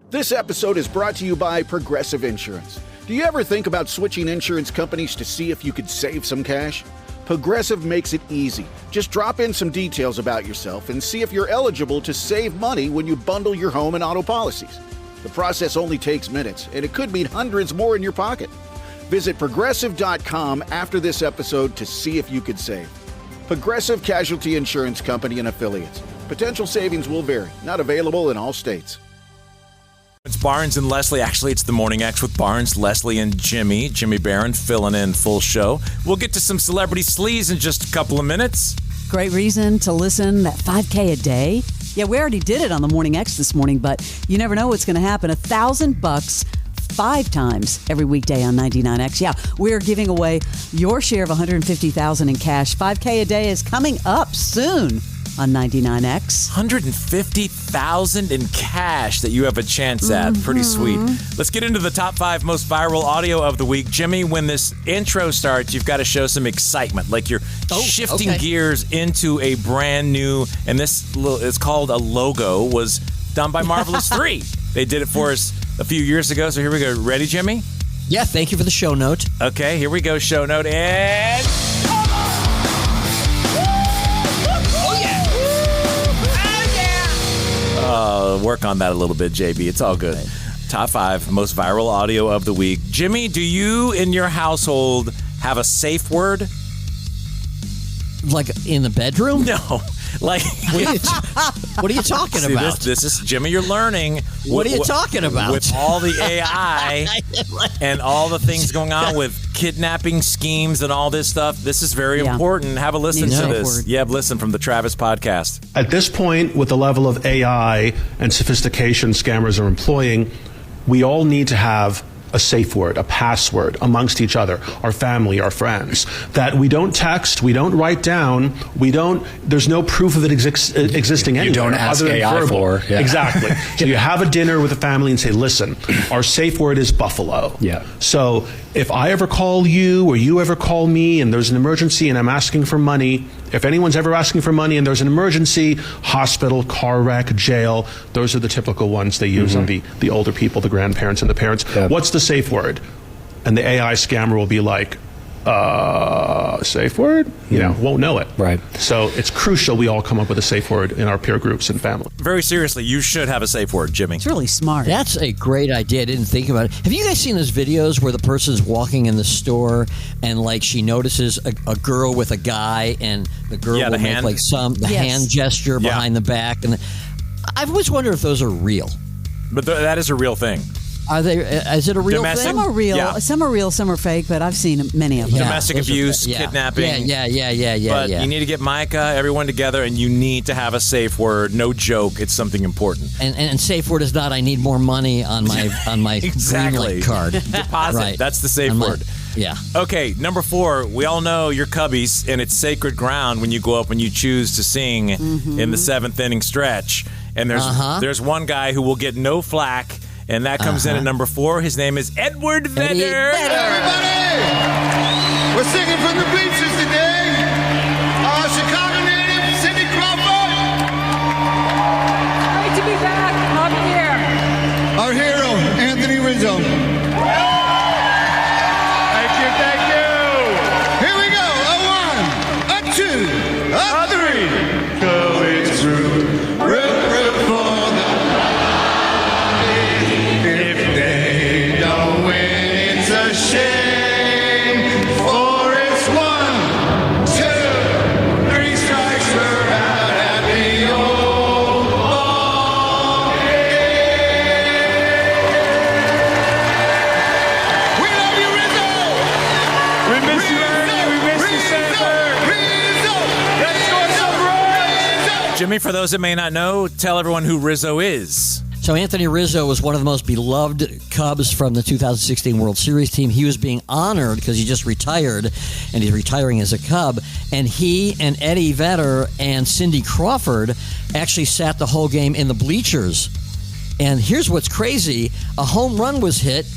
This episode is brought to you by Progressive Insurance. Do you ever think about switching insurance companies to see if you could save some cash? Progressive makes it easy. Just drop in some details about yourself and see if you're eligible to save money when you bundle your home and auto policies. The process only takes minutes, and it could mean hundreds more in your pocket. Visit Progressive.com after this episode to see if you could save. Progressive Casualty Insurance Company and Affiliates. Potential savings will vary. Not available in all states. It's Barnes and Leslie. Actually, it's the Morning X with Barnes, Leslie, and Jimmy. Jimmy Barron filling in full show. We'll get to some celebrity sleaze in just a couple of minutes. Great reason to listen. That $5K a day. Yeah, we already did it on the Morning X this morning, but you never know what's going to happen. $1,000 5 times every weekday on 99X. Yeah, we're giving away your share of $150,000 in cash. $5K a day is coming up soon on 99X. $150,000 in cash that you have a chance at. Pretty sweet. Let's get into the top 5 most viral audio of the week. Jimmy, when this intro starts, you've got to show some excitement. Like you're shifting gears into a brand new, and this is called a logo, was done by Marvelous 3. They did it for us a few years ago. So here we go. Ready, Jimmy? Yeah, thank you for the show note. Okay, here we go. Show note and... work on that a little bit, JB. It's all good. Right. Top 5 most viral audio of the week. Jimmy, do you in your household have a safe word? Like in the bedroom? No. Like what are you talking about? This is Jimmy. You're learning. What are you talking about? With all the AI and all the things going on with kidnapping schemes and all this stuff, this is very important. Have a listen to this. Yeah, listen from the Travis podcast. At this point, with the level of AI and sophistication scammers are employing, we all need to have a safe word, a password amongst each other, our family, our friends, that we don't text, we don't write down, there's no proof of it existing anywhere. You don't ask AI for. Yeah. Exactly. So you have a dinner with a family and say, listen, our safe word is buffalo. Yeah. So if I ever call you or you ever call me and there's an emergency and I'm asking for money, if anyone's ever asking for money and there's an emergency, hospital, car wreck, jail, those are the typical ones they use on the older people, the grandparents and the parents. Yep. What's the safe word? And the AI scammer will be like, safe word? Won't know it. Right. So it's crucial we all come up with a safe word in our peer groups and family. Very seriously, you should have a safe word, Jimmy. It's really smart. That's a great idea. I didn't think about it. Have you guys seen those videos where the person's walking in the store and like she notices a girl with a guy and the girl will make like hand gesture behind the back? And I've always wondered if those are real. But that is a real thing. Are they? Is it a real thing? Some are real. Yeah. Some are real. Some are fake. But I've seen many of them. Domestic abuse, kidnapping. Yeah. But you need to get Micah, everyone together, and you need to have a safe word. No joke. It's something important. And safe word is not. I need more money on my exactly. Greenlight card. Deposit. Right. That's the safe word. Yeah. Okay. Number 4. We all know your Cubbies, and it's sacred ground when you go up and you choose to sing in the 7th inning stretch. And there's one guy who will get no flack. And that comes in at number 4. His name is Edward Vedder. Everybody, we're singing from the bleachers today. Chicago native Cindy Crawford. Great to be back. I'm here. Our hero, Anthony Rizzo. Thank you. Here we go. A 1, a 2, a 3. Go, it's true. Jimmy, for those that may not know, tell everyone who Rizzo is. So Anthony Rizzo was one of the most beloved Cubs from the 2016 World Series team. He was being honored because he just retired, and he's retiring as a Cub. And he and Eddie Vedder and Cindy Crawford actually sat the whole game in the bleachers. And here's what's crazy. A home run was hit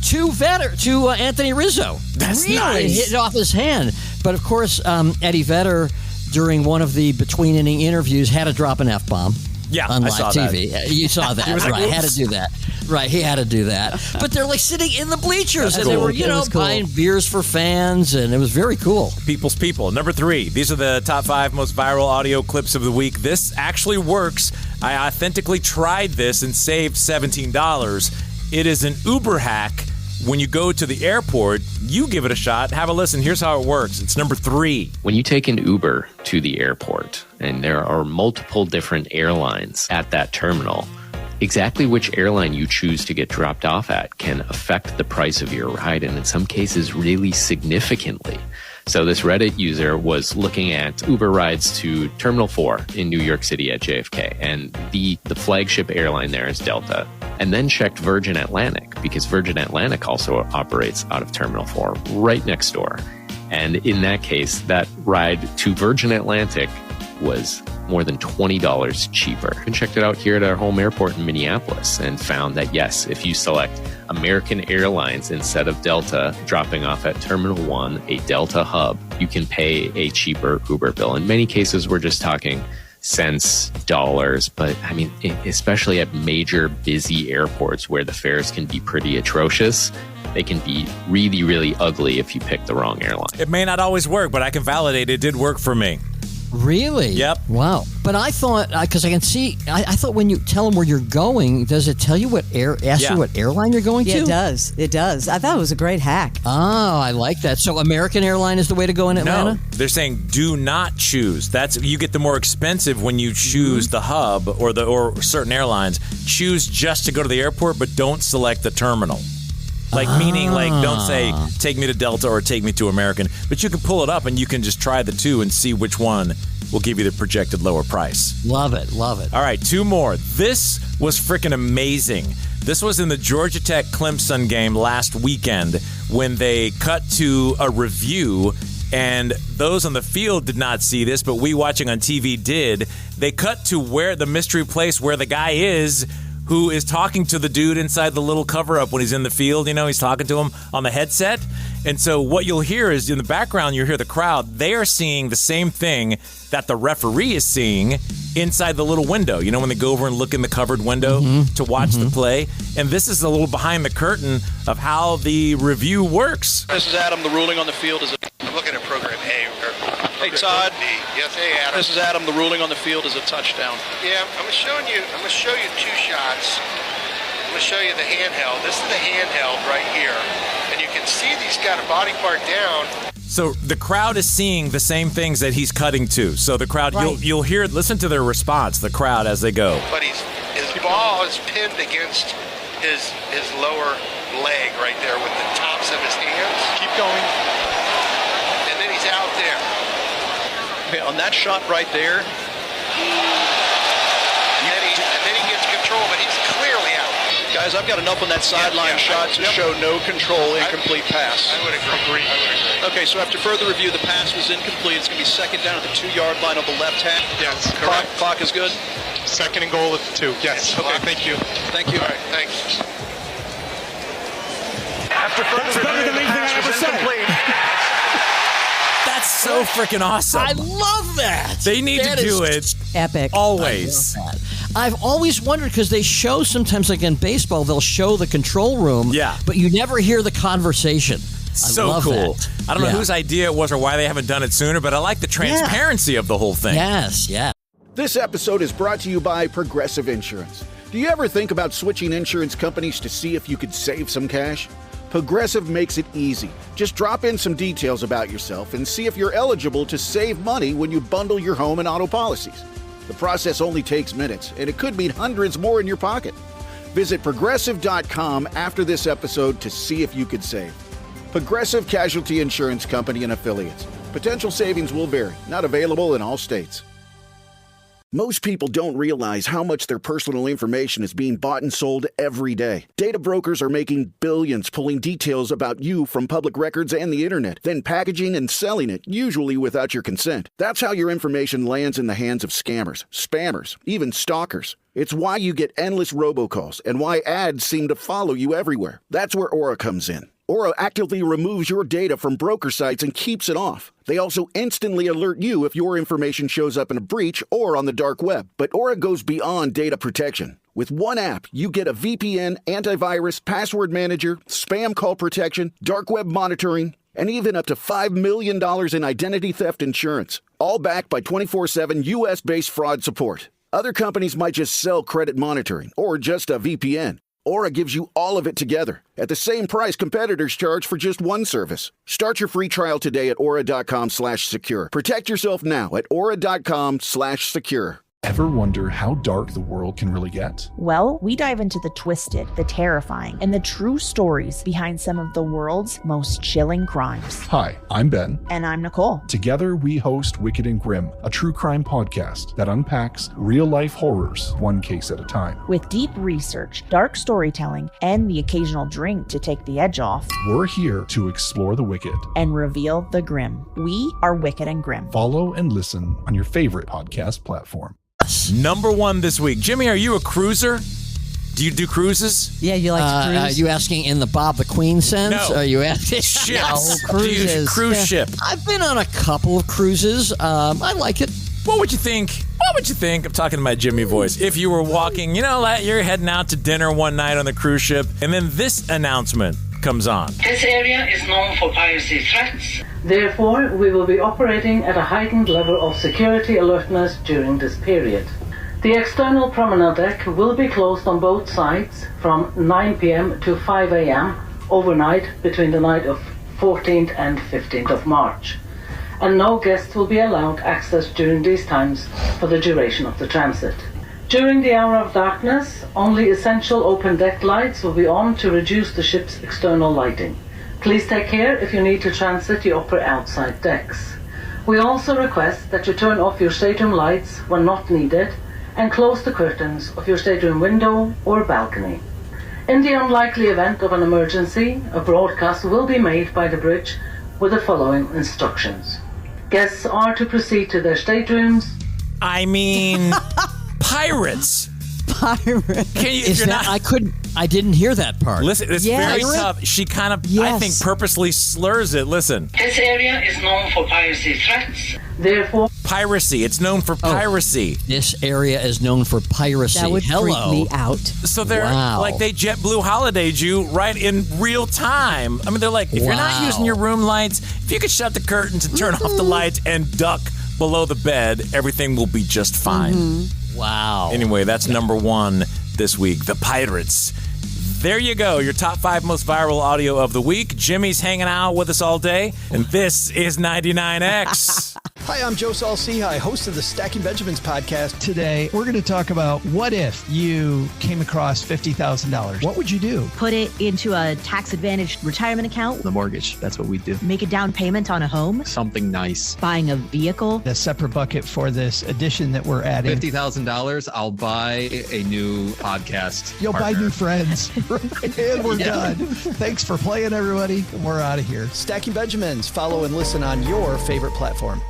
to Anthony Rizzo. That's really nice. hit it off his hand. But, of course, Eddie Vedder, during one of the between-inning interviews, had to drop an F-bomb. Yeah, on I live saw TV. You saw that, was like, right? Had to "Whoops." do that. Right, he had to do that. But they're like sitting in the bleachers, and they cool. were, It was cool. buying beers for fans, and it was very cool. People's people. Number 3. These are the top 5 most viral audio clips of the week. This actually works. I authentically tried this and saved $17. It is an Uber hack. When you go to the airport, you give it a shot. Have a listen. Here's how it works. It's number 3. When you take an Uber to the airport, and there are multiple different airlines at that terminal, exactly which airline you choose to get dropped off at can affect the price of your ride, and in some cases really significantly. So this Reddit user was looking at Uber rides to Terminal 4 in New York City at JFK, and the flagship airline there is Delta, and then checked Virgin Atlantic, because Virgin Atlantic also operates out of Terminal 4 right next door. And in that case, that ride to Virgin Atlantic was more than $20 cheaper. And checked it out here at our home airport in Minneapolis and found that, yes, if you select American Airlines instead of Delta, dropping off at Terminal 1, a Delta hub, you can pay a cheaper Uber bill. In many cases, we're just talking cents, dollars, but I mean, especially at major busy airports where the fares can be pretty atrocious, they can be really, really ugly if you pick the wrong airline. It may not always work, but I can validate it did work for me. Really? Yep. Wow. But I thought, because I can see, I thought when you tell them where you're going, does it tell you you what airline you're going to? Yeah, it does. It does. I thought it was a great hack. Oh, I like that. So American Airline is the way to go in Atlanta? No, they're saying do not choose. You get the more expensive when you choose the hub or certain airlines. Choose just to go to the airport, but don't select the terminal. Meaning, don't say, take me to Delta or take me to American. But you can pull it up and you can just try the two and see which one will give you the projected lower price. Love it. Love it. All right, 2 more. This was freaking amazing. This was in the Georgia Tech Clemson game last weekend when they cut to a review, and those on the field did not see this, but we watching on TV did. They cut to where the mystery place where the guy is who is talking to the dude inside the little cover-up when he's in the field. He's talking to him on the headset. And so what you'll hear is in the background, you'll hear the crowd. They are seeing the same thing that the referee is seeing inside the little window. When they go over and look in the covered window to watch the play. And this is a little behind the curtain of how the review works. This is Adam. The ruling on the field is I'm looking at program A. Hey, Todd. Yes, hey, Adam. This is Adam. The ruling on the field is a touchdown. Yeah, I'm gonna show you 2 shots. I'm gonna show you the handheld. This is the handheld right here, and you can see he's got a body part down. So the crowd is seeing the same things that he's cutting to. So the crowd, you'll hear, listen to their response, the crowd as they go. But his ball is pinned against his lower leg right there with the tops of his hands. Keep going. And then he's out there. Okay, on that shot right there. And then he gets control, but he's clearly out. Guys, I've got enough on that sideline shot to show no control, incomplete pass. I would agree. Okay, so after further review, the pass was incomplete. It's going to be second down at the 2-yard line on the left half. Yes, correct. Clock is good. Second and goal at the 2. Yes. Okay, thank you. Thank you. All right, thanks. After further review, the pass was incomplete. That's so freaking awesome. I love that. They need to do it epic. Always. I've always wondered, because they show sometimes, like in baseball, they'll show the control room, but you never hear the conversation. So love cool. that. I don't know whose idea it was or why they haven't done it sooner, but I like the transparency of the whole thing. Yes, yeah. This episode is brought to you by Progressive Insurance. Do you ever think about switching insurance companies to see if you could save some cash? Progressive makes it easy. Just drop in some details about yourself and see if you're eligible to save money when you bundle your home and auto policies. The process only takes minutes, and it could mean hundreds more in your pocket. Visit Progressive.com after this episode to see if you could save. Progressive Casualty Insurance Company and Affiliates. Potential savings will vary. Not available in all states. Most people don't realize how much their personal information is being bought and sold every day. Data brokers are making billions pulling details about you from public records and the internet, then packaging and selling it, usually without your consent. That's how your information lands in the hands of scammers, spammers, even stalkers. It's why you get endless robocalls and why ads seem to follow you everywhere. That's where Aura comes in. Aura actively removes your data from broker sites and keeps it off. They also instantly alert you if your information shows up in a breach or on the dark web. But Aura goes beyond data protection. With one app, you get a VPN, antivirus, password manager, spam call protection, dark web monitoring, and even up to $5 million in identity theft insurance. All backed by 24/7 U.S.-based fraud support. Other companies might just sell credit monitoring or just a VPN. Aura gives you all of it together at the same price competitors charge for just one service. Start your free trial today at aura.com/secure. Protect yourself now at aura.com/secure. Ever wonder how dark the world can really get? Well, we dive into the twisted, the terrifying, and the true stories behind some of the world's most chilling crimes. Hi, I'm Ben. And I'm Nicole. Together, we host Wicked and Grim, a true crime podcast that unpacks real-life horrors one case at a time. With deep research, dark storytelling, and the occasional drink to take the edge off, we're here to explore the wicked and reveal the grim. We are Wicked and Grim. Follow and listen on your favorite podcast platform. Number one this week. Jimmy, are you a cruiser? Do you do cruises? Yeah, you like to cruise? Are you asking in the Bob the Queen sense? No. Are you asking? Ships. No, cruises. Do you cruise ship? I've been on a couple of cruises. I like it. What would you think? I'm talking to my Jimmy voice. If you were walking, you're heading out to dinner one night on the cruise ship, and then this announcement comes on. This area is known for piracy threats. Therefore, we will be operating at a heightened level of security alertness during this period. The external promenade deck will be closed on both sides from 9 p.m. to 5 a.m. overnight between the night of 14th and 15th of March. And no guests will be allowed access during these times for the duration of the transit. During the hour of darkness, only essential open deck lights will be on to reduce the ship's external lighting. Please take care if you need to transit the upper outside decks. We also request that you turn off your stateroom lights when not needed and close the curtains of your stateroom window or balcony. In the unlikely event of an emergency, a broadcast will be made by the bridge with the following instructions. Guests are to proceed to their staterooms. Pirates. Can you? I didn't hear that part. Listen, it's very tough. She kind of, I think, purposely slurs it. Listen. This area is known for piracy threats. Therefore, piracy. It's known for piracy. This area is known for piracy. That would freak me out. So they're like they JetBlue holidayed you right in real time. I mean, they're like, if you're not using your room lights, if you could shut the curtains and turn off the lights and duck below the bed, everything will be just fine. Wow. Anyway, that's number one this week, the pirates. There you go, your top 5 most viral audio of the week. Jimmy's hanging out with us all day, and this is 99X. Hi, I'm Joe Saul-Sehy, host of the Stacking Benjamins podcast. Today, we're going to talk about what if you came across $50,000? What would you do? Put it into a tax-advantaged retirement account. The mortgage, that's what we do. Make a down payment on a home. Something nice. Buying a vehicle. A separate bucket for this addition that we're adding. $50,000, I'll buy a new podcast. You'll buy new friends. And we're done. Thanks for playing, everybody. And we're out of here. Stacking Benjamins. Follow and listen on your favorite platform.